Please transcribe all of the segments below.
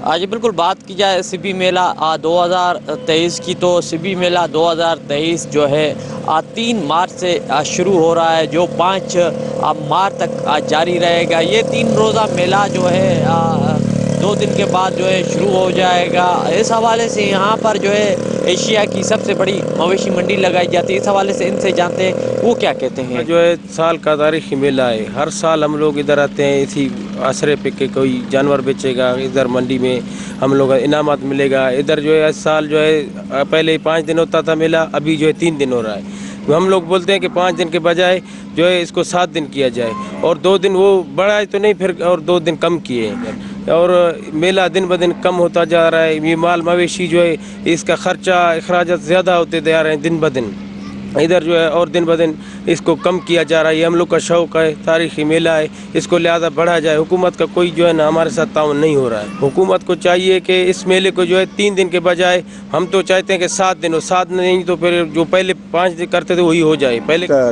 آج بالکل بات کی جائے سبی میلہ 2023 کی، تو سبی میلہ 2023 جو ہے 3 مارچ سے شروع ہو رہا ہے، جو 5 مارچ تک جاری رہے گا۔ یہ 3 روزہ میلہ جو ہے 2 دن کے بعد جو ہے شروع ہو جائے گا۔ اس حوالے سے یہاں پر جو ہے ایشیا کی سب سے بڑی مویشی منڈی لگائی جاتی ہے۔ اس حوالے سے ان سے جانتے ہیں وہ کیا کہتے ہیں۔ جو ہے سال کا تاریخی میلہ ہے، ہر سال ہم لوگ ادھر آتے ہیں اسی آسرے پہ کہ کوئی جانور بیچے گا، ادھر منڈی میں ہم لوگ انعامات ملے گا۔ ادھر جو ہے اس سال جو ہے پہلے 5 دن ہوتا تھا میلہ، ابھی جو ہے 3 دن ہو رہا ہے۔ ہم لوگ بولتے ہیں کہ 5 دن کے بجائے جو ہے اس کو 7 دن کیا جائے، اور 2 دن وہ بڑھائے تو نہیں، پھر اور 2 دن کم کیے ہیں، اور میلہ دن بدن کم ہوتا جا رہا ہے۔ یہ مال مویشی جو ہے اس کا خرچہ اخراجات زیادہ ہوتے جا رہے ہیں دن بدن، ادھر جو ہے اور دن بدن اس کو کم کیا جا رہا ہے۔ یہ ہم لوگ کا شوق ہے، تاریخی میلہ ہے، اس کو لہذا بڑھا جائے۔ حکومت کا کوئی جو ہے نا ہمارے ساتھ تعاون نہیں ہو رہا ہے۔ حکومت کو چاہیے کہ اس میلے کو جو ہے 3 دن کے بجائے ہم تو چاہتے ہیں کہ 7 دن ہو، 7 نہیں تو پھر جو پہلے 5 دن کرتے تھے وہی ہو جائے۔ پہلے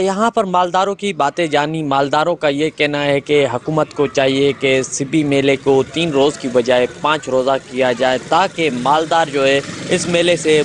یہاں پر مالداروں کی باتیں جانی۔ مالداروں کا یہ کہنا ہے کہ حکومت کو چاہیے کہ سبی میلے کو 3 روز کی بجائے 5 روزہ کیا جائے، تاکہ مالدار جو ہے اس میلے سے